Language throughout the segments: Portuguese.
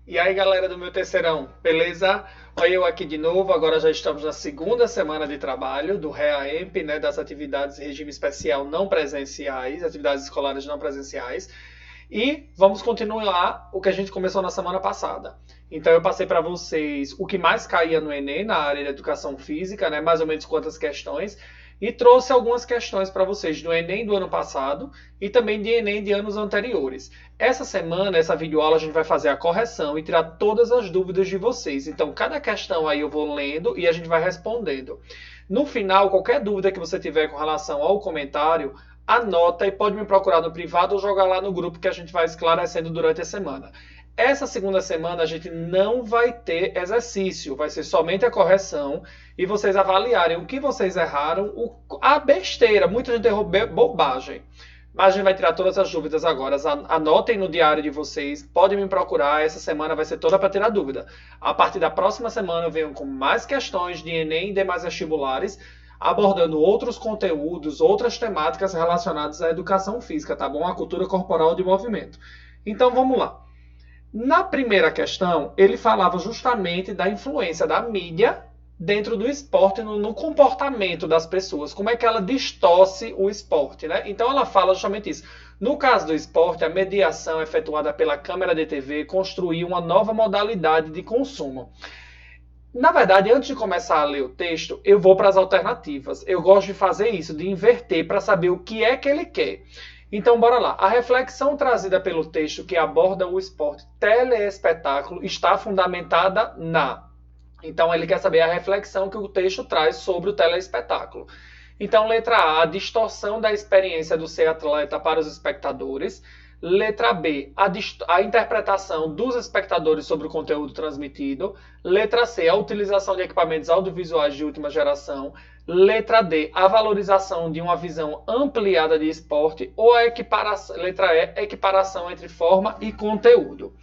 E aí, galera do meu terceirão, beleza? Olha eu aqui de novo, agora já estamos na segunda semana de trabalho do REAEMP, né, das atividades em regime especial não presenciais, atividades escolares não presenciais. E vamos continuar o que a gente começou na semana passada. Então eu passei para vocês o que mais caía no Enem, na área de educação física, né, mais ou menos quantas questões, e trouxe algumas questões para vocês do Enem do ano passado e também de Enem de anos anteriores. Essa semana, essa videoaula, a gente vai fazer a correção e tirar todas as dúvidas de vocês. Então, cada questão aí eu vou lendo e a gente vai respondendo. No final, qualquer dúvida que você tiver com relação ao comentário, anota e pode me procurar no privado ou jogar lá no grupo que a gente vai esclarecendo durante a semana. Essa segunda semana a gente não vai ter exercício, vai ser somente a correção e vocês avaliarem o que vocês erraram, a besteira, muita gente errou bobagem. Mas a gente vai tirar todas as dúvidas agora. Anotem no diário de vocês, podem me procurar, essa semana vai ser toda para tirar dúvida. A partir da próxima semana eu venho com mais questões de Enem e demais vestibulares, abordando outros conteúdos, outras temáticas relacionadas à educação física, tá bom? A cultura corporal de movimento. Então vamos lá. Na primeira questão, ele falava justamente da influência da mídia dentro do esporte, no comportamento das pessoas, como é que ela distorce o esporte, né? Então ela fala justamente isso. No caso do esporte, a mediação efetuada pela câmera de TV construiu uma nova modalidade de consumo. Na verdade, antes de começar a ler o texto, eu vou para as alternativas. Eu gosto de fazer isso, de inverter para saber o que é que ele quer. Então, bora lá. A reflexão trazida pelo texto que aborda o esporte teleespetáculo está fundamentada na... Então, ele quer saber a reflexão que o texto traz sobre o teleespetáculo. Então, letra A, a distorção da experiência do ser atleta para os espectadores. Letra B, a interpretação dos espectadores sobre o conteúdo transmitido. Letra C, a utilização de equipamentos audiovisuais de última geração. Letra D, a valorização de uma visão ampliada de esporte. Ou a equiparação, letra E, a equiparação entre forma e conteúdo.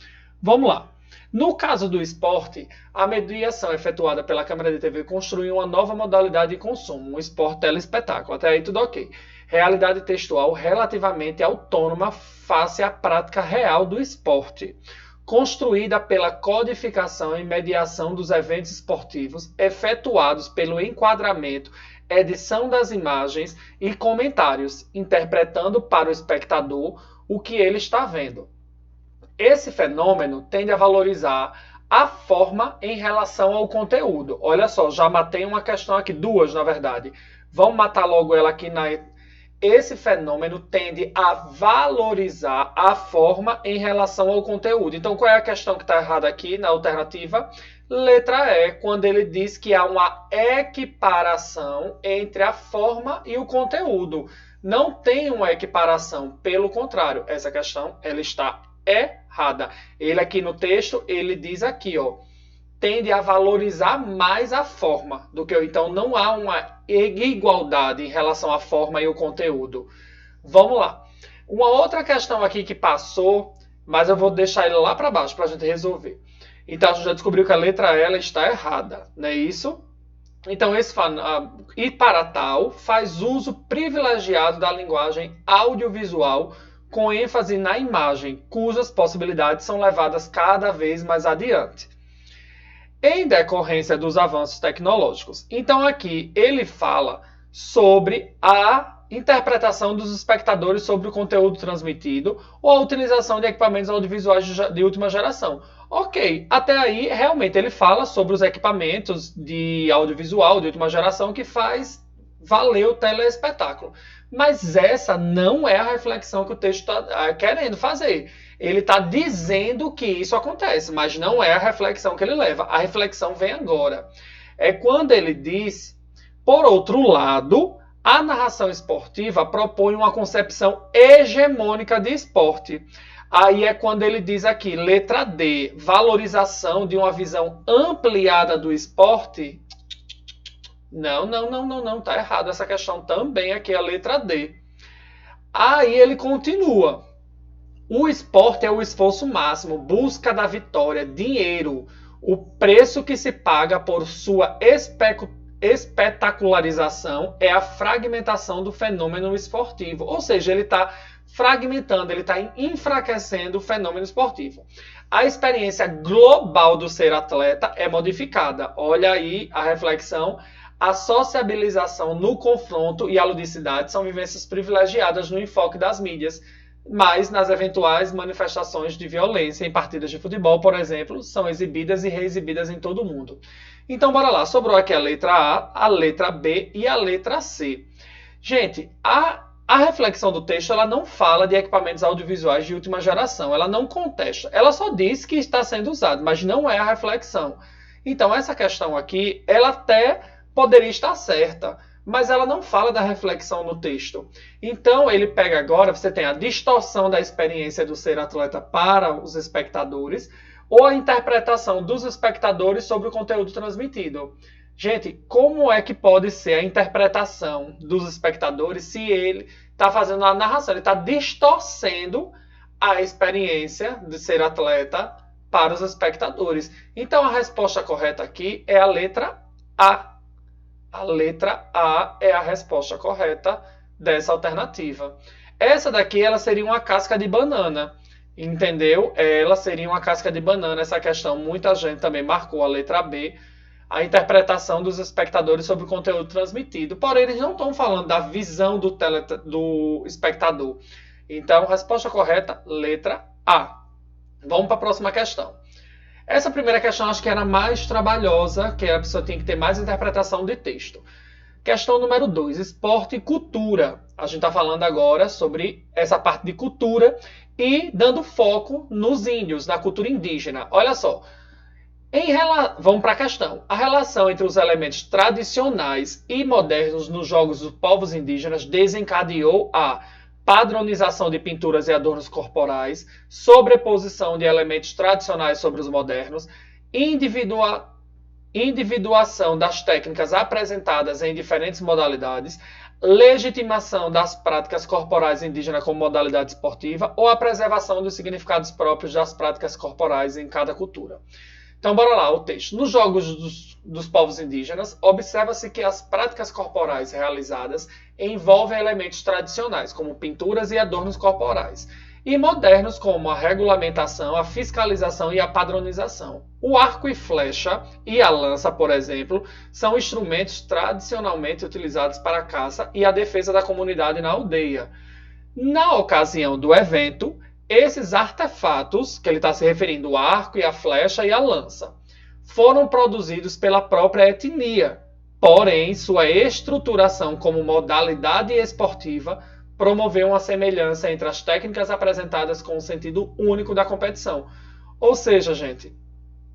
Vamos lá. No caso do esporte, a mediação efetuada pela câmera de TV construiu uma nova modalidade de consumo, um esporte telespetáculo. Até aí tudo ok. Realidade textual relativamente autônoma face à prática real do esporte, construída pela codificação e mediação dos eventos esportivos, efetuados pelo enquadramento, edição das imagens e comentários, interpretando para o espectador o que ele está vendo. Esse fenômeno tende a valorizar a forma em relação ao conteúdo. Olha só, já matei uma questão aqui, duas na verdade. Vamos matar logo ela aqui na... Esse fenômeno tende a valorizar a forma em relação ao conteúdo. Então, qual é a questão que está errada aqui na alternativa? Letra E, quando ele diz que há uma equiparação entre a forma e o conteúdo. Não tem uma equiparação, pelo contrário, essa questão ela está errada. Ele aqui no texto, ele diz aqui, ó, tende a valorizar mais a forma do que então não há uma igualdade em relação à forma e o conteúdo. Vamos lá. Uma outra questão aqui que passou, mas eu vou deixar ele lá para baixo para a gente resolver. Então a gente já descobriu que a letra L está errada, não é isso? Então e para tal faz uso privilegiado da linguagem audiovisual com ênfase na imagem, cujas possibilidades são levadas cada vez mais adiante, em decorrência dos avanços tecnológicos. Então aqui ele fala sobre a interpretação dos espectadores sobre o conteúdo transmitido ou a utilização de equipamentos audiovisuais de última geração. Ok, até aí realmente ele fala sobre os equipamentos de audiovisual de última geração que faz valer o telespetáculo. Mas essa não é a reflexão que o texto está querendo fazer. Ele está dizendo que isso acontece, mas não é a reflexão que ele leva. A reflexão vem agora. É quando ele diz, por outro lado, a narração esportiva propõe uma concepção hegemônica de esporte. Aí é quando ele diz aqui, letra D, valorização de uma visão ampliada do esporte. Não, tá errado essa questão também, aqui é a letra D. Aí ele continua. O esporte é o esforço máximo, busca da vitória, dinheiro, o preço que se paga por sua espetacularização é a fragmentação do fenômeno esportivo. Ou seja, ele está fragmentando, ele está enfraquecendo o fenômeno esportivo. A experiência global do ser atleta é modificada. Olha aí a reflexão. A sociabilização no confronto e a ludicidade são vivências privilegiadas no enfoque das mídias, mas nas eventuais manifestações de violência em partidas de futebol, por exemplo, são exibidas e reexibidas em todo o mundo. Então, bora lá. Sobrou aqui a letra A, a letra B e a letra C. Gente, a reflexão do texto ela não fala de equipamentos audiovisuais de última geração. Ela não contesta. Ela só diz que está sendo usado, mas não é a reflexão. Então, essa questão aqui, ela até poderia estar certa, mas ela não fala da reflexão no texto. Então, ele pega agora, você tem a distorção da experiência do ser atleta para os espectadores, ou a interpretação dos espectadores sobre o conteúdo transmitido. Gente, como é que pode ser a interpretação dos espectadores se ele está fazendo a narração? Ele está distorcendo a experiência de ser atleta para os espectadores. Então, a resposta correta aqui é a letra A. A letra A é a resposta correta dessa alternativa. Essa daqui ela seria uma casca de banana. Entendeu? Ela seria uma casca de banana, essa questão. Muita gente também marcou a letra B, a interpretação dos espectadores sobre o conteúdo transmitido. Porém, eles não estão falando da visão do espectador. Então, resposta correta, letra A. Vamos para a próxima questão. Essa primeira questão acho que era mais trabalhosa, que a pessoa tinha que ter mais interpretação de texto. Questão número 2, esporte e cultura. A gente está falando agora sobre essa parte de cultura e dando foco nos índios, na cultura indígena. Olha só, vamos para a questão. A relação entre os elementos tradicionais e modernos nos jogos dos povos indígenas desencadeou a padronização de pinturas e adornos corporais, sobreposição de elementos tradicionais sobre os modernos, individuação das técnicas apresentadas em diferentes modalidades, legitimação das práticas corporais indígenas como modalidade esportiva ou a preservação dos significados próprios das práticas corporais em cada cultura. Então, bora lá, o texto. Nos jogos dos povos indígenas, observa-se que as práticas corporais realizadas envolvem elementos tradicionais, como pinturas e adornos corporais, e modernos, como a regulamentação, a fiscalização e a padronização. O arco e flecha e a lança, por exemplo, são instrumentos tradicionalmente utilizados para a caça e a defesa da comunidade na aldeia. Na ocasião do evento, esses artefatos, que ele está se referindo, o arco e a flecha e a lança, foram produzidos pela própria etnia, porém sua estruturação como modalidade esportiva promoveu uma semelhança entre as técnicas apresentadas com o sentido único da competição. Ou seja, gente,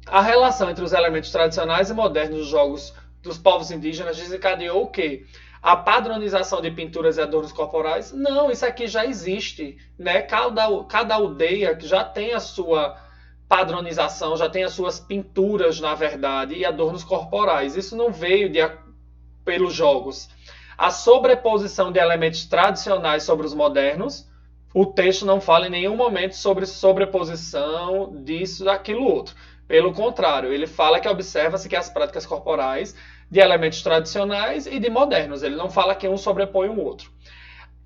a relação entre os elementos tradicionais e modernos dos jogos dos povos indígenas desencadeou o quê? A padronização de pinturas e adornos corporais? Não, isso aqui já existe, né? Cada aldeia já tem a sua padronização, já tem as suas pinturas, na verdade, e adornos corporais. Isso não veio pelos jogos. A sobreposição de elementos tradicionais sobre os modernos, o texto não fala em nenhum momento sobre sobreposição disso, daquilo, outro. Pelo contrário, ele fala que observa-se que as práticas corporais de elementos tradicionais e de modernos. Ele não fala que um sobrepõe o outro.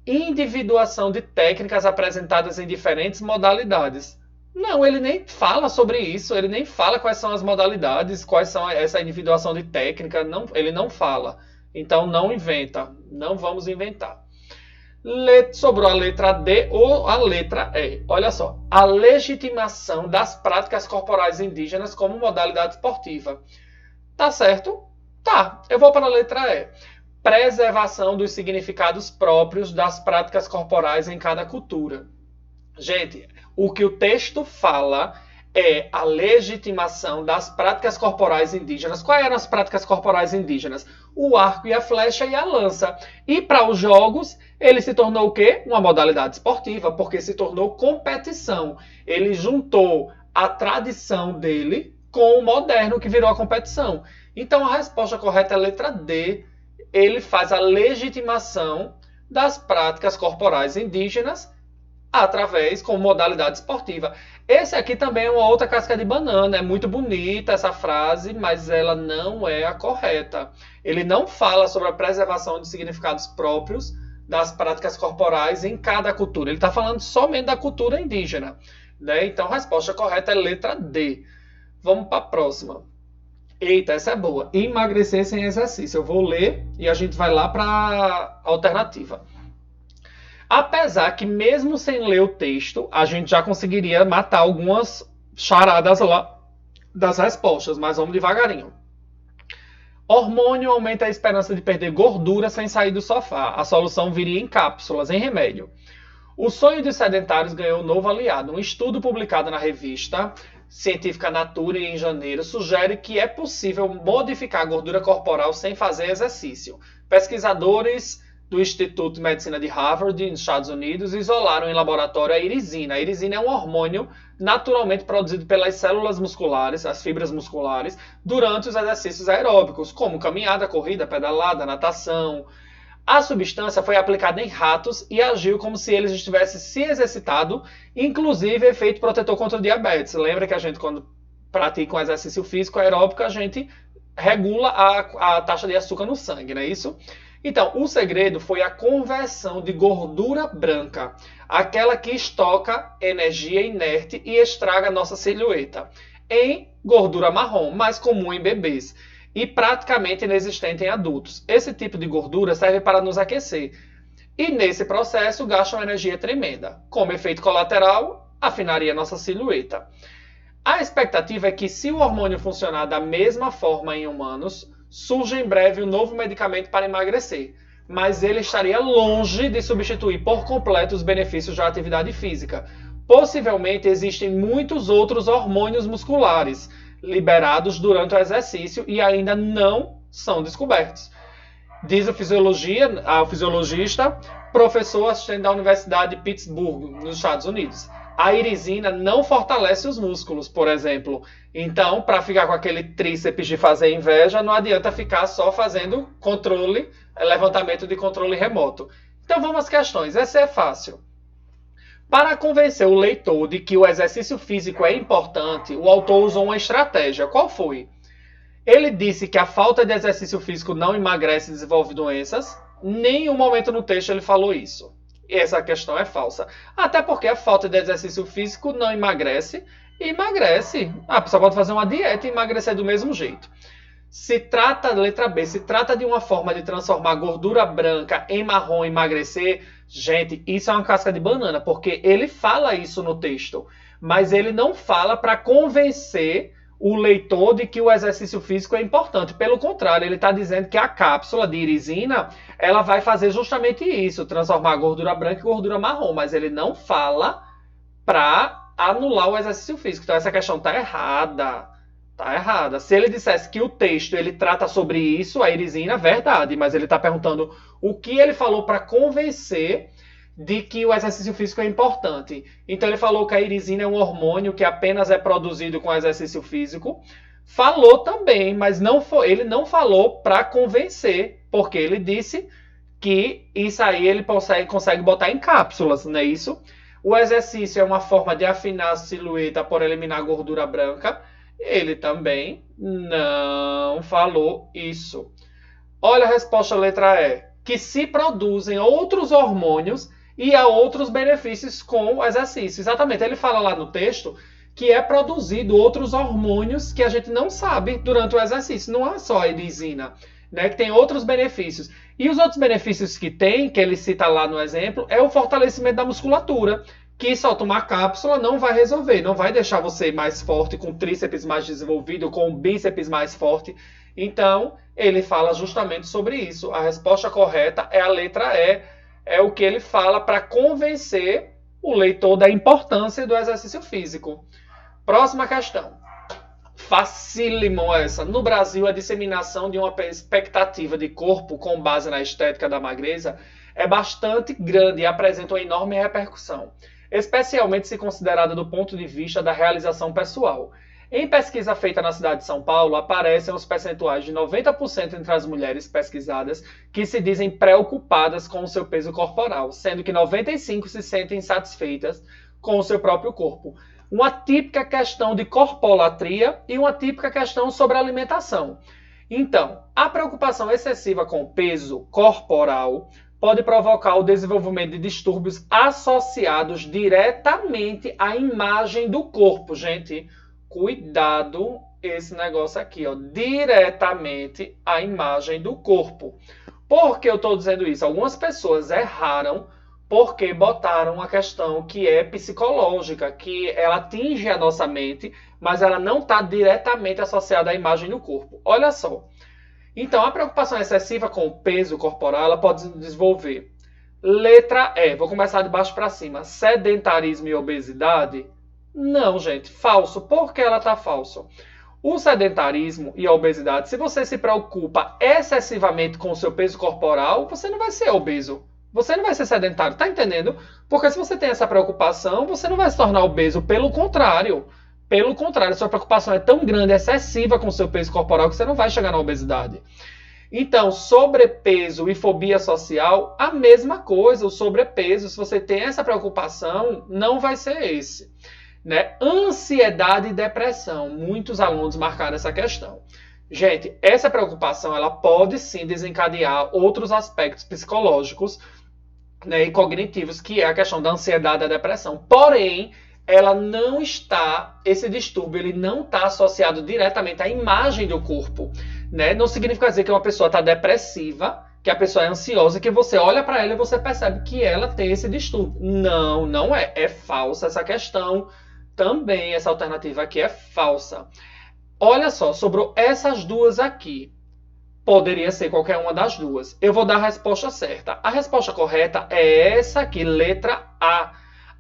Individuação de técnicas apresentadas em diferentes modalidades. Não, ele nem fala sobre isso, ele nem fala quais são as modalidades, quais são essa individuação de técnica, não, ele não fala. Então não inventa, não vamos inventar. Sobrou a letra D ou a letra E. Olha só, a legitimação das práticas corporais indígenas como modalidade esportiva. Tá certo? Tá, eu vou para a letra E. Preservação dos significados próprios das práticas corporais em cada cultura. Gente, o que o texto fala é a legitimação das práticas corporais indígenas. Quais eram as práticas corporais indígenas? O arco e a flecha e a lança. E para os jogos, ele se tornou o quê? Uma modalidade esportiva, porque se tornou competição. Ele juntou a tradição dele com o moderno, que virou a competição. Então, a resposta correta é a letra D. Ele faz a legitimação das práticas corporais indígenas através, com modalidade esportiva. Esse aqui também é uma outra casca de banana. É muito bonita essa frase, mas ela não é a correta. Ele não fala sobre a preservação de significados próprios das práticas corporais em cada cultura. Ele está falando somente da cultura indígena, né? Então a resposta correta é letra D. Vamos para a próxima. Eita, essa é boa. Emagrecer sem exercício. Eu vou ler e a gente vai lá para a alternativa. Apesar que mesmo sem ler o texto, a gente já conseguiria matar algumas charadas lá das respostas, mas vamos devagarinho. Hormônio aumenta a esperança de perder gordura sem sair do sofá. A solução viria em cápsulas, em remédio. O sonho dos sedentários ganhou um novo aliado. Um estudo publicado na revista científica Nature em janeiro sugere que é possível modificar a gordura corporal sem fazer exercício. Pesquisadores do Instituto de Medicina de Harvard, nos Estados Unidos, isolaram em laboratório a irisina. A irisina é um hormônio naturalmente produzido pelas células musculares, as fibras musculares, durante os exercícios aeróbicos, como caminhada, corrida, pedalada, natação. A substância foi aplicada em ratos e agiu como se eles estivessem se exercitado, inclusive efeito protetor contra o diabetes. Lembra que a gente, quando pratica um exercício físico aeróbico, a gente regula a taxa de açúcar no sangue, não é isso? Então, o segredo foi a conversão de gordura branca, aquela que estoca energia inerte e estraga a nossa silhueta, em gordura marrom, mais comum em bebês e praticamente inexistente em adultos. Esse tipo de gordura serve para nos aquecer e, nesse processo, gasta uma energia tremenda. Como efeito colateral, afinaria nossa silhueta. A expectativa é que, se o hormônio funcionar da mesma forma em humanos, surge em breve um novo medicamento para emagrecer, mas ele estaria longe de substituir por completo os benefícios da atividade física. Possivelmente existem muitos outros hormônios musculares liberados durante o exercício e ainda não são descobertos. Diz o fisiologista, professor assistente da Universidade de Pittsburgh, nos Estados Unidos. A irisina não fortalece os músculos, por exemplo. Então, para ficar com aquele tríceps de fazer inveja, não adianta ficar só fazendo levantamento de controle remoto. Então, vamos às questões. Essa é fácil. Para convencer o leitor de que o exercício físico é importante, o autor usou uma estratégia. Qual foi? Ele disse que a falta de exercício físico não emagrece e desenvolve doenças. Nenhum momento no texto ele falou isso. E essa questão é falsa. Até porque a falta de exercício físico não emagrece e emagrece. A pessoa pode fazer uma dieta e emagrecer do mesmo jeito. Letra B, se trata de uma forma de transformar gordura branca em marrom e emagrecer. Gente, isso é uma casca de banana, porque ele fala isso no texto, mas ele não fala para convencer o leitor de que o exercício físico é importante. Pelo contrário, ele está dizendo que a cápsula de irisina ela vai fazer justamente isso, transformar a gordura branca em gordura marrom, mas ele não fala para anular o exercício físico. Então essa questão está errada. Tá errada. Se ele dissesse que o texto ele trata sobre isso, a irisina, verdade, mas ele está perguntando o que ele falou para convencer de que o exercício físico é importante. Então ele falou que a irisina é um hormônio que apenas é produzido com exercício físico. Falou também, mas ele não falou para convencer, porque ele disse que isso aí ele consegue botar em cápsulas, não é isso? O exercício é uma forma de afinar a silhueta por eliminar a gordura branca. Ele também não falou isso. Olha a resposta letra E. Que se produzem outros hormônios e há outros benefícios com o exercício. Exatamente, ele fala lá no texto que é produzido outros hormônios que a gente não sabe durante o exercício. Não é só a irisina, né, que tem outros benefícios. E os outros benefícios que tem, que ele cita lá no exemplo, é o fortalecimento da musculatura, que só tomar cápsula não vai resolver, não vai deixar você mais forte, com tríceps mais desenvolvido, com bíceps mais forte. Então, ele fala justamente sobre isso. A resposta correta é a letra E, é o que ele fala para convencer o leitor da importância do exercício físico. Próxima questão. Facílimo essa. No Brasil, a disseminação de uma expectativa de corpo com base na estética da magreza é bastante grande e apresenta uma enorme repercussão, especialmente se considerada do ponto de vista da realização pessoal. Em pesquisa feita na cidade de São Paulo, aparecem os percentuais de 90% entre as mulheres pesquisadas que se dizem preocupadas com o seu peso corporal, sendo que 95% se sentem insatisfeitas com o seu próprio corpo. Uma típica questão de corpolatria e uma típica questão sobre alimentação. Então, a preocupação excessiva com o peso corporal pode provocar o desenvolvimento de distúrbios associados diretamente à imagem do corpo. Gente, cuidado esse negócio aqui, ó, diretamente à imagem do corpo. Por que eu estou dizendo isso? Algumas pessoas erraram porque botaram uma questão que é psicológica, que ela atinge a nossa mente, mas ela não está diretamente associada à imagem do corpo. Olha só. Então, a preocupação excessiva com o peso corporal, ela pode desenvolver. Letra E, vou começar de baixo para cima. Sedentarismo e obesidade? Não, gente, falso. Por que ela está falso? O sedentarismo e a obesidade, se você se preocupa excessivamente com o seu peso corporal, você não vai ser obeso. Você não vai ser sedentário, tá entendendo? Porque se você tem essa preocupação, você não vai se tornar obeso. Pelo contrário. Pelo contrário, sua preocupação é tão grande, excessiva com o seu peso corporal, que você não vai chegar na obesidade. Então, sobrepeso e fobia social, a mesma coisa. O sobrepeso, se você tem essa preocupação, não vai ser esse. Né? Ansiedade e depressão. Muitos alunos marcaram essa questão. Gente, essa preocupação ela pode sim desencadear outros aspectos psicológicos, né, e cognitivos, que é a questão da ansiedade e da depressão. Porém, ela não está, esse distúrbio ele não está associado diretamente à imagem do corpo. Né? Não significa dizer que uma pessoa está depressiva, que a pessoa é ansiosa, que você olha para ela e você percebe que ela tem esse distúrbio. Não, não é. É falsa essa questão. Também essa alternativa aqui é falsa. Olha só, sobrou essas duas aqui. Poderia ser qualquer uma das duas. Eu vou dar a resposta certa. A resposta correta é essa aqui, letra A.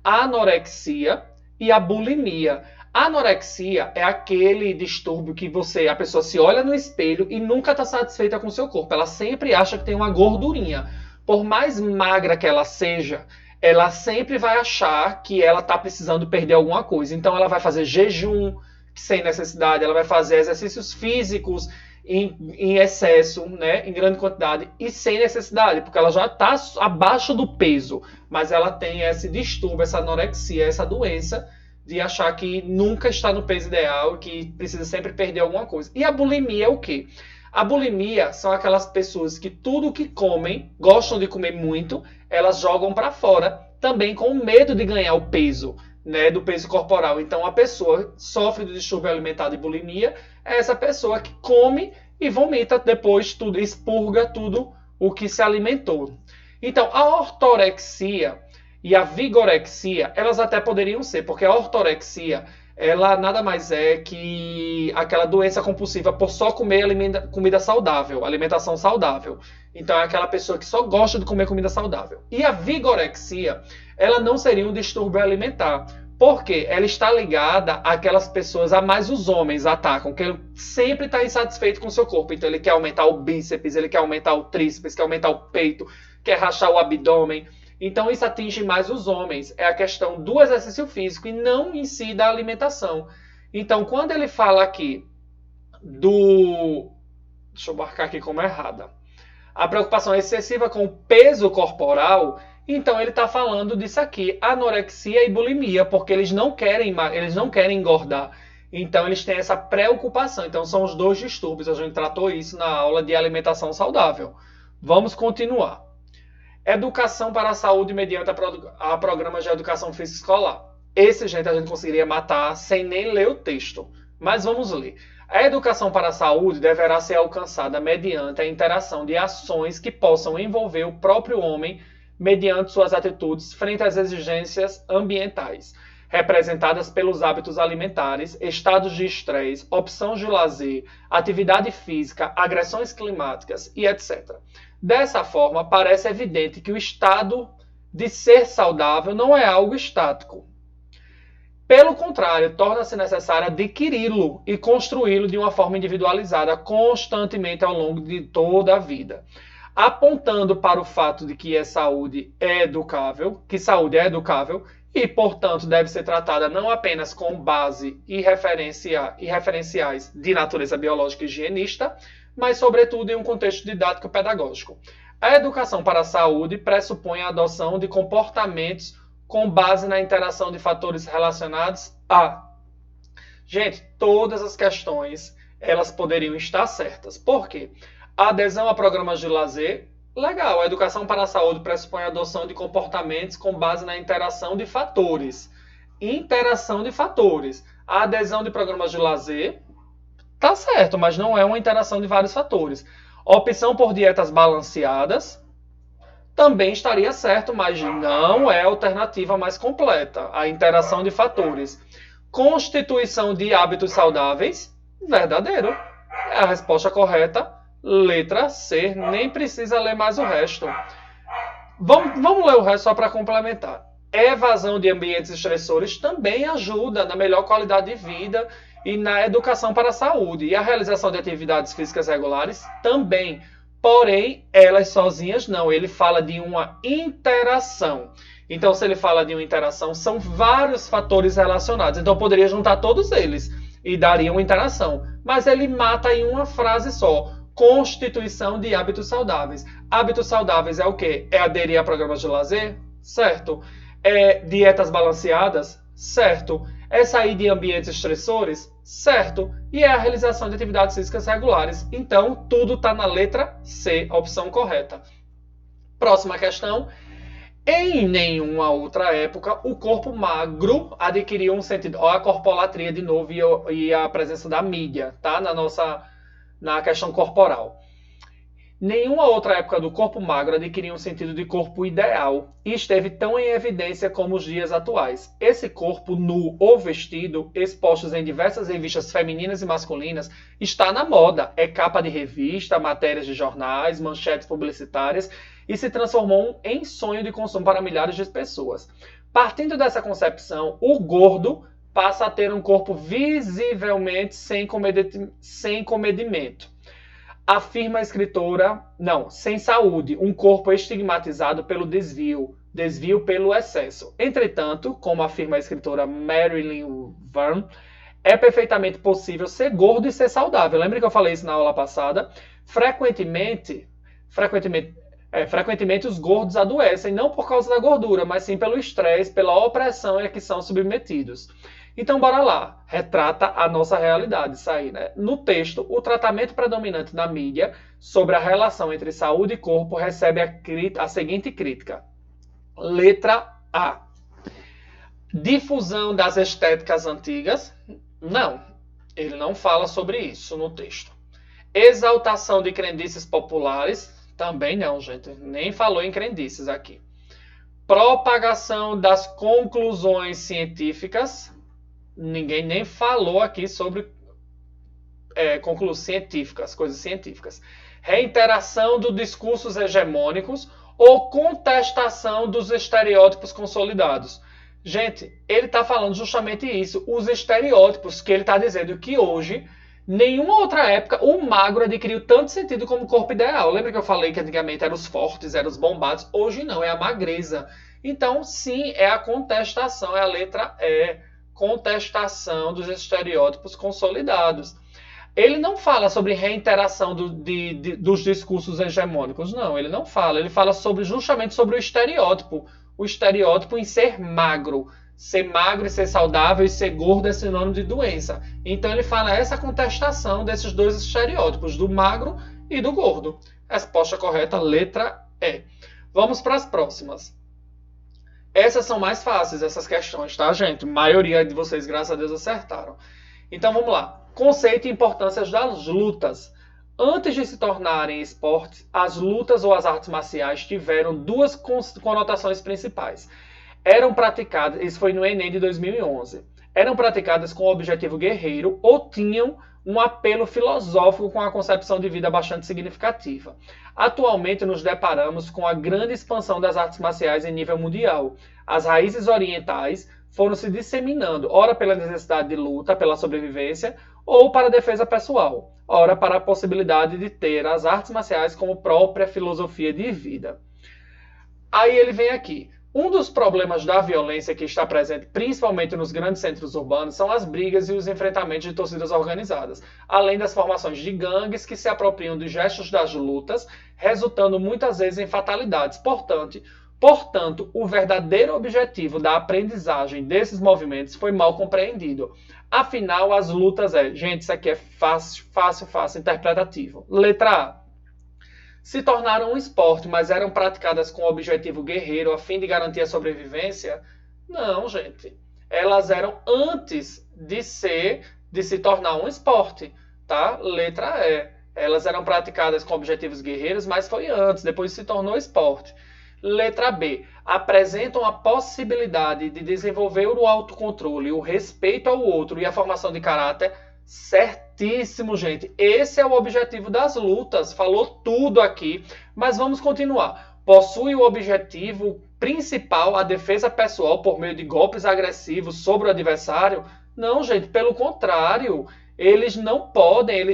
A anorexia e a bulimia. A anorexia é aquele distúrbio que a pessoa se olha no espelho e nunca está satisfeita com o seu corpo. Ela sempre acha que tem uma gordurinha. Por mais magra que ela seja, ela sempre vai achar que ela está precisando perder alguma coisa. Então ela vai fazer jejum sem necessidade, ela vai fazer exercícios físicos em excesso, né, em grande quantidade e sem necessidade, porque ela já está abaixo do peso, mas ela tem esse distúrbio, essa anorexia, essa doença de achar que nunca está no peso ideal, que precisa sempre perder alguma coisa. E a bulimia é o quê? A bulimia são aquelas pessoas que tudo que comem, gostam de comer muito, elas jogam para fora, também com medo de ganhar o peso, né, do peso corporal. Então a pessoa sofre de distúrbio alimentar de bulimia, é essa pessoa que come e vomita depois tudo, expurga tudo o que se alimentou. Então a ortorexia e a vigorexia, elas até poderiam ser, porque a ortorexia, ela nada mais é que aquela doença compulsiva por só comer comida saudável, alimentação saudável. Então é aquela pessoa que só gosta de comer comida saudável. E a vigorexia, ela não seria um distúrbio alimentar, porque ela está ligada àquelas pessoas, a mais os homens atacam, que ele sempre está insatisfeito com o seu corpo. Então ele quer aumentar o bíceps, ele quer aumentar o tríceps, quer aumentar o peito, quer rachar o abdômen. Então isso atinge mais os homens. É a questão do exercício físico e não em si da alimentação. Então quando ele fala aqui do... Deixa eu marcar aqui como errada. A preocupação excessiva com o peso corporal, então ele está falando disso aqui, anorexia e bulimia, porque eles não querem engordar. Então eles têm essa preocupação. Então são os dois distúrbios. A gente tratou isso na aula de alimentação saudável. Vamos continuar. Educação para a saúde mediante a programas de educação física escolar. Esse, gente, a gente conseguiria matar sem nem ler o texto. Mas vamos ler. A educação para a saúde deverá ser alcançada mediante a interação de ações que possam envolver o próprio homem mediante suas atitudes frente às exigências ambientais, representadas pelos hábitos alimentares, estados de estresse, opções de lazer, atividade física, agressões climáticas e etc. Dessa forma, parece evidente que o estado de ser saudável não é algo estático. Pelo contrário, torna-se necessário adquiri-lo e construí-lo de uma forma individualizada constantemente ao longo de toda a vida, apontando para o fato de que saúde é educável e, portanto, deve ser tratada não apenas com base e referenciais de natureza biológica e higienista, mas, sobretudo, em um contexto didático-pedagógico. A educação para a saúde pressupõe a adoção de comportamentos com base na interação de fatores relacionados a... Gente, todas as questões, elas poderiam estar certas. Por quê? A adesão a programas de lazer, Legal, a educação para a saúde pressupõe a adoção de comportamentos com base na interação de fatores. Interação de fatores. A adesão de programas de lazer, tá certo, mas não é uma interação de vários fatores. Opção por dietas balanceadas, também estaria certo, mas não é a alternativa mais completa. A interação de fatores. Constituição de hábitos saudáveis, verdadeiro. É a resposta correta, letra C. Nem precisa ler mais o resto. Vamos ler o resto só para complementar. Evasão de ambientes estressores também ajuda na melhor qualidade de vida e na educação para a saúde. E a realização de atividades físicas regulares também. Porém, elas sozinhas não. Ele fala de uma interação. Então, se ele fala de uma interação, são vários fatores relacionados. Então, eu poderia juntar todos eles e daria uma interação. Mas ele mata em uma frase só. Constituição de hábitos saudáveis. Hábitos saudáveis é o quê? É aderir a programas de lazer? Certo. É dietas balanceadas? Certo. É sair de ambientes estressores? Certo. E é a realização de atividades físicas regulares. Então, tudo está na letra C, a opção correta. Próxima questão. Em nenhuma outra época, o corpo magro adquiriu um sentido... Olha a corpolatria de novo e a presença da mídia, tá? Na questão corporal. Nenhuma outra época do corpo magro adquiriu um sentido de corpo ideal e esteve tão em evidência como os dias atuais. Esse corpo nu ou vestido, expostos em diversas revistas femininas e masculinas, está na moda. É capa de revista, matérias de jornais, manchetes publicitárias e se transformou em sonho de consumo para milhares de pessoas. Partindo dessa concepção, o gordo passa a ter um corpo visivelmente sem comedimento. Afirma a escritora, sem saúde, um corpo estigmatizado pelo desvio pelo excesso. Entretanto, como afirma a escritora Marilyn Verne, é perfeitamente possível ser gordo e ser saudável. Lembra que eu falei isso na aula passada? Frequentemente os gordos adoecem, não por causa da gordura, mas sim pelo estresse, pela opressão a que são submetidos. Então, bora lá. Retrata a nossa realidade, isso aí, né? No texto, o tratamento predominante na mídia sobre a relação entre saúde e corpo recebe a seguinte crítica. Letra A. Difusão das estéticas antigas? Não, ele não fala sobre isso no texto. Exaltação de crendices populares? Também não, gente. Nem falou em crendices aqui. Propagação das conclusões científicas? Ninguém nem falou aqui sobre conclusões científicas, coisas científicas. Reiteração dos discursos hegemônicos ou contestação dos estereótipos consolidados. Gente, ele está falando justamente isso, os estereótipos, que ele está dizendo que hoje, nenhuma outra época, o magro adquiriu tanto sentido como o corpo ideal. Lembra que eu falei que antigamente eram os fortes, eram os bombados? Hoje não, é a magreza. Então, sim, é a contestação, é a letra E. Contestação dos estereótipos consolidados. Ele não fala sobre reiteração dos discursos hegemônicos, não, ele não fala. Ele fala justamente sobre o estereótipo em ser magro. Ser magro e ser saudável e ser gordo é sinônimo de doença. Então ele fala essa contestação desses dois estereótipos, do magro e do gordo. Resposta correta, letra E. Vamos para as próximas. Essas são mais fáceis, essas questões, tá, gente? A maioria de vocês, graças a Deus, acertaram. Então, vamos lá. Conceito e importância das lutas. Antes de se tornarem esportes, as lutas ou as artes marciais tiveram duas conotações principais. Eram praticadas, isso foi no Enem de 2011, eram praticadas com o objetivo guerreiro ou tinham um apelo filosófico com a concepção de vida bastante significativa. Atualmente nos deparamos com a grande expansão das artes marciais em nível mundial. As raízes orientais foram se disseminando, ora pela necessidade de luta, pela sobrevivência, ou para a defesa pessoal, ora para a possibilidade de ter as artes marciais como própria filosofia de vida. Aí ele vem aqui. Um dos problemas da violência que está presente principalmente nos grandes centros urbanos são as brigas e os enfrentamentos de torcidas organizadas, além das formações de gangues que se apropriam dos gestos das lutas, resultando muitas vezes em fatalidades. Portanto, o verdadeiro objetivo da aprendizagem desses movimentos foi mal compreendido. Afinal, as lutas gente, isso aqui é fácil, interpretativo. Letra A. se tornaram um esporte, mas eram praticadas com o objetivo guerreiro a fim de garantir a sobrevivência? Não, gente. Elas eram antes de se tornar um esporte, tá? Letra E. Elas eram praticadas com objetivos guerreiros, mas foi antes, depois se tornou esporte. Letra B. Apresentam a possibilidade de desenvolver o autocontrole, o respeito ao outro e a formação de caráter. Certíssimo, gente. Esse é o objetivo das lutas. Falou tudo aqui, mas vamos continuar. Possui o objetivo principal a defesa pessoal por meio de golpes agressivos sobre o adversário? Não, gente, pelo contrário. Eles não podem,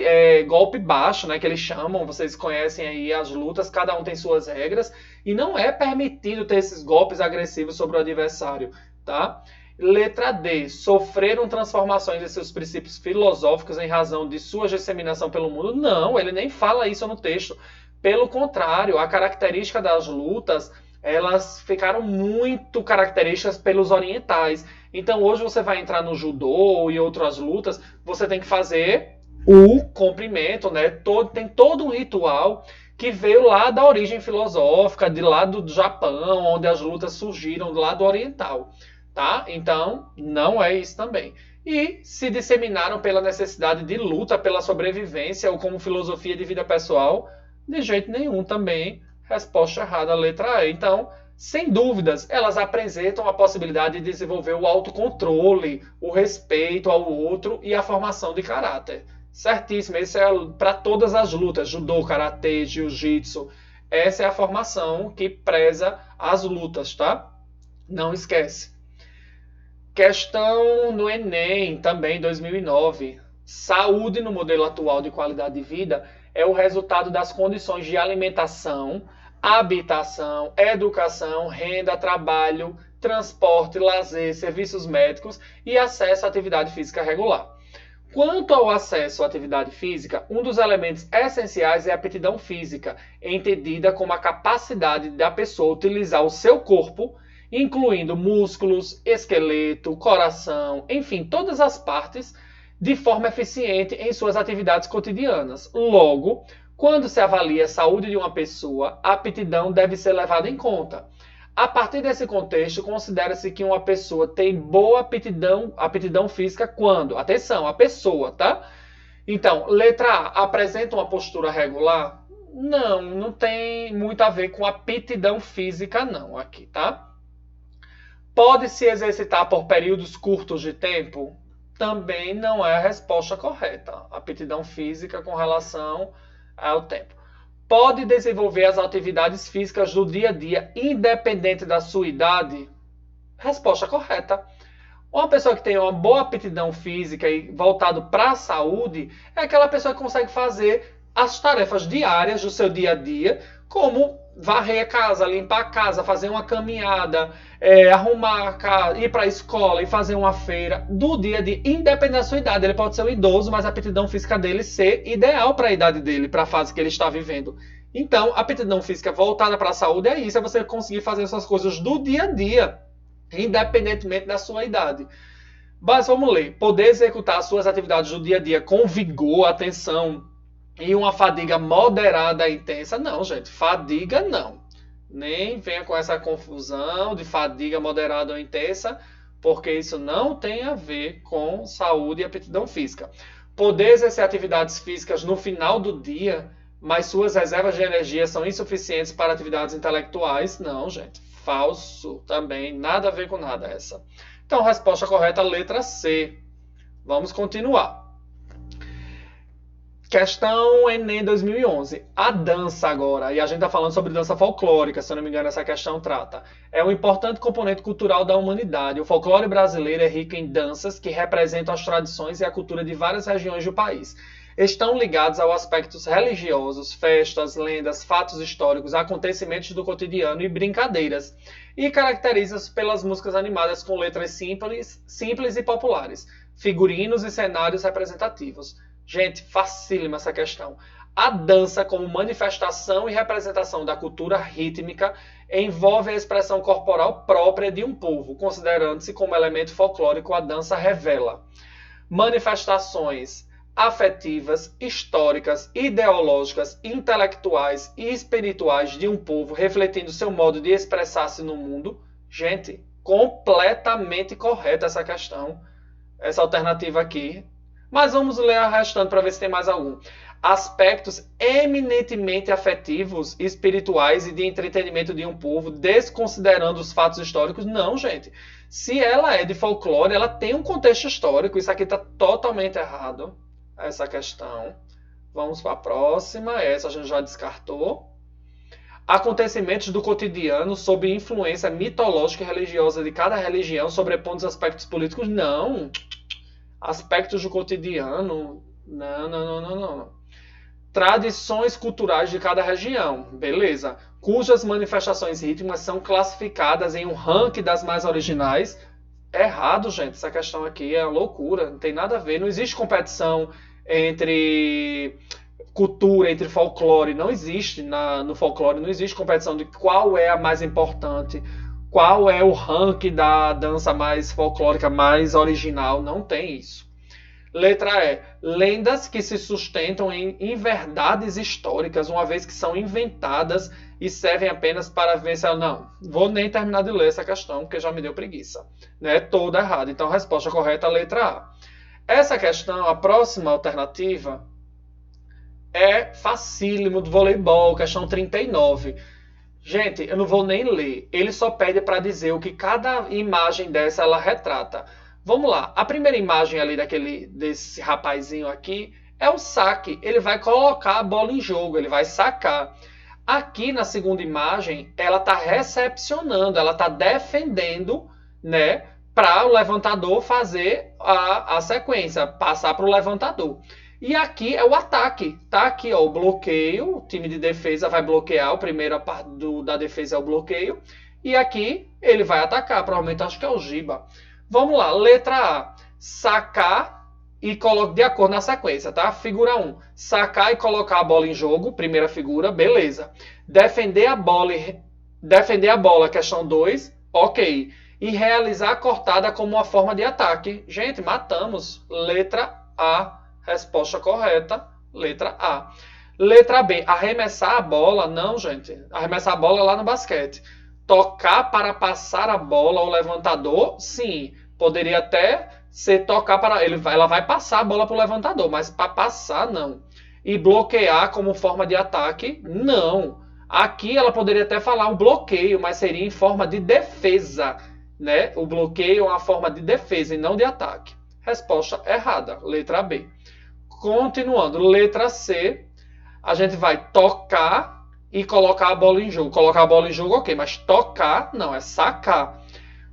golpe baixo, né, que eles chamam, vocês conhecem aí as lutas, cada um tem suas regras, e não é permitido ter esses golpes agressivos sobre o adversário, tá? Letra D. Sofreram transformações em seus princípios filosóficos em razão de sua disseminação pelo mundo? Não, ele nem fala isso no texto. Pelo contrário, a característica das lutas, elas ficaram muito características pelos orientais. Então hoje você vai entrar no judô e outras lutas, você tem que fazer o comprimento, né? Tem todo um ritual que veio lá da origem filosófica, de lá do Japão, onde as lutas surgiram, do lado oriental, tá? Então não é isso também. E se disseminaram pela necessidade de luta pela sobrevivência ou como filosofia de vida pessoal? De jeito nenhum também. Resposta errada, letra E. Então, sem dúvidas, elas apresentam a possibilidade de desenvolver o autocontrole, o respeito ao outro e a formação de caráter. Certíssimo, esse é para todas as lutas, judô, karatê, jiu-jitsu. Essa é a formação que preza as lutas, tá? Não esquece. Questão no Enem, também 2009. Saúde no modelo atual de qualidade de vida é o resultado das condições de alimentação, habitação, educação, renda, trabalho, transporte, lazer, serviços médicos e acesso à atividade física regular. Quanto ao acesso à atividade física, um dos elementos essenciais é a aptidão física, entendida como a capacidade da pessoa utilizar o seu corpo, incluindo músculos, esqueleto, coração, enfim, todas as partes, de forma eficiente em suas atividades cotidianas. Logo, quando se avalia a saúde de uma pessoa, a aptidão deve ser levada em conta. A partir desse contexto, considera-se que uma pessoa tem boa aptidão física quando, atenção, a pessoa, tá? Então, letra A, apresenta uma postura regular? Não, não tem muito a ver com aptidão física não aqui, tá? Pode se exercitar por períodos curtos de tempo? Também não é a resposta correta. Aptidão física com relação ao tempo. Pode desenvolver as atividades físicas do dia a dia, independente da sua idade? Resposta correta. Uma pessoa que tem uma boa aptidão física e voltado para a saúde é aquela pessoa que consegue fazer as tarefas diárias do seu dia a dia, como varrer a casa, limpar a casa, fazer uma caminhada, arrumar a casa, ir para a escola e fazer uma feira do dia a dia, independente da sua idade. Ele pode ser um idoso, mas a aptidão física dele ser ideal para a idade dele, para a fase que ele está vivendo. Então, a aptidão física voltada para a saúde é isso, é você conseguir fazer essas coisas do dia a dia, independentemente da sua idade. Mas vamos ler. Poder executar as suas atividades do dia a dia com vigor, atenção, e uma fadiga moderada e intensa? Não, gente. Fadiga, não. Nem venha com essa confusão de fadiga moderada ou intensa, porque isso não tem a ver com saúde e aptidão física. Poder exercer atividades físicas no final do dia, mas suas reservas de energia são insuficientes para atividades intelectuais? Não, gente. Falso também. Nada a ver com nada essa. Então, resposta correta, letra C. Vamos continuar. Questão Enem 2011. A dança agora, e a gente está falando sobre dança folclórica, se eu não me engano essa questão trata. É um importante componente cultural da humanidade. O folclore brasileiro é rico em danças que representam as tradições e a cultura de várias regiões do país. Estão ligados a aspectos religiosos, festas, lendas, fatos históricos, acontecimentos do cotidiano e brincadeiras. E caracterizam-se pelas músicas animadas com letras simples e populares, figurinos e cenários representativos. Gente, facílima essa questão. A dança como manifestação e representação da cultura rítmica envolve a expressão corporal própria de um povo, considerando-se como elemento folclórico a dança revela manifestações afetivas, históricas, ideológicas, intelectuais e espirituais de um povo, refletindo seu modo de expressar-se no mundo. Gente, completamente correta essa questão, essa alternativa aqui. Mas vamos ler a restante para ver se tem mais algum. Aspectos eminentemente afetivos, espirituais e de entretenimento de um povo, desconsiderando os fatos históricos. Não, gente. Se ela é de folclore, ela tem um contexto histórico. Isso aqui está totalmente errado, essa questão. Vamos para a próxima. Essa a gente já descartou. Acontecimentos do cotidiano sob influência mitológica e religiosa de cada religião, sobrepondo os aspectos políticos. Não. Aspectos do cotidiano. Não. Tradições culturais de cada região. Beleza. Cujas manifestações rítmicas são classificadas em um ranking das mais originais. Errado, gente. Essa questão aqui é uma loucura. Não tem nada a ver. Não existe competição entre cultura, entre folclore. Não existe no folclore. Não existe competição de qual é a mais importante. Qual é o ranking da dança mais folclórica, mais original. Não tem isso. Letra E. Lendas que se sustentam em verdades históricas, uma vez que são inventadas e servem apenas para vencer. Não, vou nem terminar de ler essa questão, porque já me deu preguiça. Né? Toda errada. Então, a resposta correta é a letra A. Essa questão, a próxima alternativa, é facílimo do voleibol, questão 39. Gente, eu não vou nem ler. Ele só pede para dizer o que cada imagem dessa ela retrata. Vamos lá, a primeira imagem ali desse rapazinho aqui é o saque. Ele vai colocar a bola em jogo, ele vai sacar. Aqui na segunda imagem, ela está recepcionando, ela está defendendo, né, para o levantador fazer a sequência, passar para o levantador. E aqui é o ataque, tá aqui ó, o bloqueio, o time de defesa vai bloquear, a primeira parte da defesa é o bloqueio. E aqui ele vai atacar, provavelmente acho que é o Giba. Vamos lá, letra A, sacar e colocar de acordo na sequência, tá? Figura 1, sacar e colocar a bola em jogo, primeira figura, beleza. Defender a bola, questão 2, ok. E realizar a cortada como uma forma de ataque. Gente, matamos. Letra A, resposta correta, letra A. Letra B, arremessar a bola, não, gente. Arremessar a bola lá no basquete. Tocar para passar a bola ao levantador, sim. Poderia até ser tocar para... Ela vai passar a bola para o levantador, mas para passar, não. E bloquear como forma de ataque, não. Aqui ela poderia até falar um bloqueio, mas seria em forma de defesa. Né? O bloqueio é uma forma de defesa e não de ataque. Resposta errada, letra B. Continuando, letra C, a gente vai tocar e colocar a bola em jogo. Colocar a bola em jogo, ok, mas tocar, não, é sacar.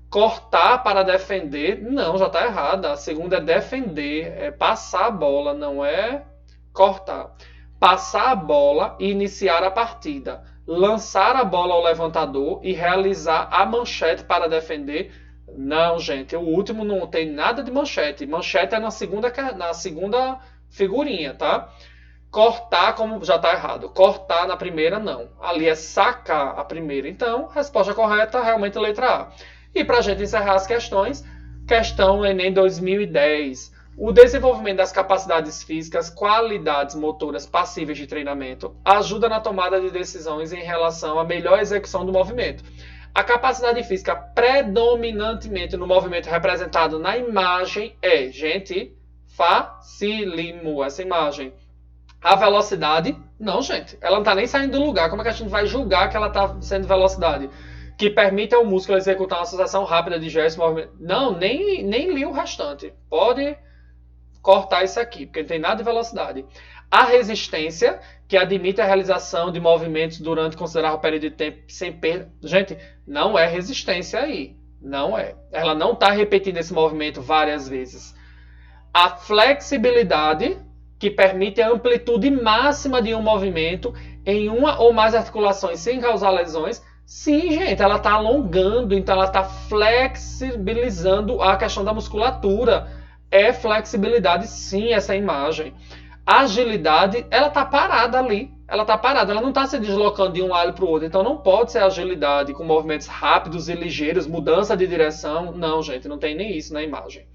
Cortar para defender, não, já está errada. A segunda é defender, é passar a bola, não é cortar. Passar a bola e iniciar a partida. Lançar a bola ao levantador e realizar a manchete para defender. Não, gente, o último não tem nada de manchete. Manchete é na segunda figurinha, tá? Cortar, como já está errado. Cortar na primeira, não. Ali é sacar a primeira. Então, resposta correta, realmente letra A. E para a gente encerrar as questões, questão Enem 2010. O desenvolvimento das capacidades físicas, qualidades motoras passíveis de treinamento, ajuda na tomada de decisões em relação à melhor execução do movimento. A capacidade física predominantemente no movimento representado na imagem é, gente, facílimo essa imagem. A velocidade, não, gente, ela não está nem saindo do lugar. Como é que a gente vai julgar que ela está sendo velocidade? Que permite ao músculo executar uma sucessão rápida de gestos e movimentos. Não, nem li o restante. Pode cortar isso aqui, porque não tem nada de velocidade. A resistência, que admite a realização de movimentos durante considerável período de tempo sem perda. Gente, não é resistência aí. Não é. Ela não está repetindo esse movimento várias vezes. A flexibilidade, que permite a amplitude máxima de um movimento em uma ou mais articulações sem causar lesões. Sim, gente, ela está alongando, então ela está flexibilizando a questão da musculatura. É flexibilidade, sim, essa imagem. Agilidade, ela está parada ali. Ela está parada, ela não está se deslocando de um lado para o outro. Então não pode ser agilidade com movimentos rápidos e ligeiros, mudança de direção. Não, gente, não tem nem isso na imagem.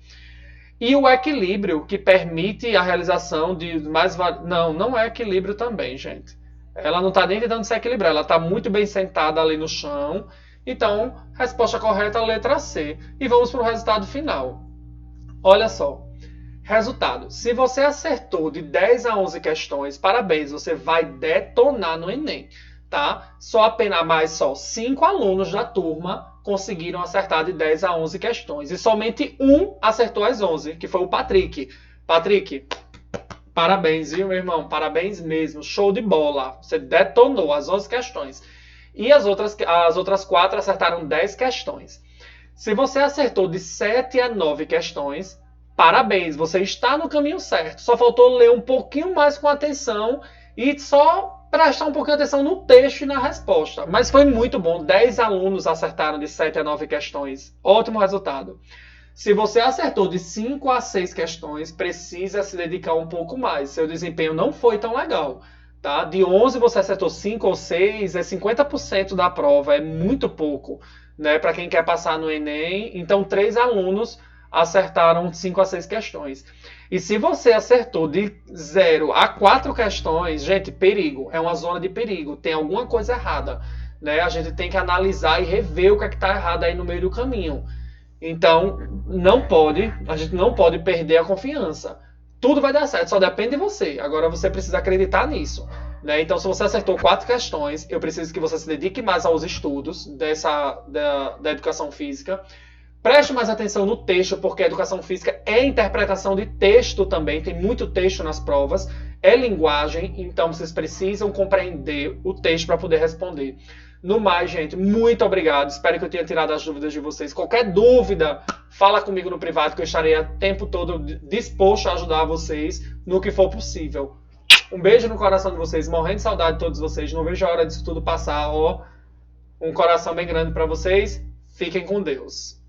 E o equilíbrio que permite a realização de mais... Não é equilíbrio também, gente. Ela não está nem tentando se equilibrar, ela está muito bem sentada ali no chão. Então, resposta correta, a letra C. E vamos para o resultado final. Olha só. Resultado. Se você acertou de 10 a 11 questões, parabéns, você vai detonar no Enem. Tá? Apenas 5 alunos da turma conseguiram acertar de 10 a 11 questões. E somente um acertou as 11, que foi o Patrick. Patrick, parabéns, viu, meu irmão? Parabéns mesmo. Show de bola. Você detonou as 11 questões. E as outras 4 acertaram 10 questões. Se você acertou de 7 a 9 questões, parabéns, você está no caminho certo. Só faltou ler um pouquinho mais com atenção e só prestar um pouquinho de atenção no texto e na resposta. Mas foi muito bom. 10 alunos acertaram de 7 a 9 questões. Ótimo resultado. Se você acertou de 5 a 6 questões, precisa se dedicar um pouco mais. Seu desempenho não foi tão legal. Tá? De 11 você acertou 5 ou 6, é 50% da prova. É muito pouco, né, para quem quer passar no Enem. Então, 3 alunos acertaram 5 a 6 questões. E se você acertou de 0 a 4 questões, gente, perigo. É uma zona de perigo. Tem alguma coisa errada. Né? A gente tem que analisar e rever o que é que está errado aí no meio do caminho. Então, a gente não pode perder a confiança. Tudo vai dar certo, só depende de você. Agora você precisa acreditar nisso. Né? Então, se você acertou 4 questões, eu preciso que você se dedique mais aos estudos da educação física. Preste mais atenção no texto, porque a educação física é interpretação de texto também. Tem muito texto nas provas. É linguagem, então vocês precisam compreender o texto para poder responder. No mais, gente, muito obrigado. Espero que eu tenha tirado as dúvidas de vocês. Qualquer dúvida, fala comigo no privado, que eu estarei o tempo todo disposto a ajudar vocês no que for possível. Um beijo no coração de vocês, morrendo de saudade de todos vocês. Não vejo a hora disso tudo passar. Um coração bem grande para vocês. Fiquem com Deus.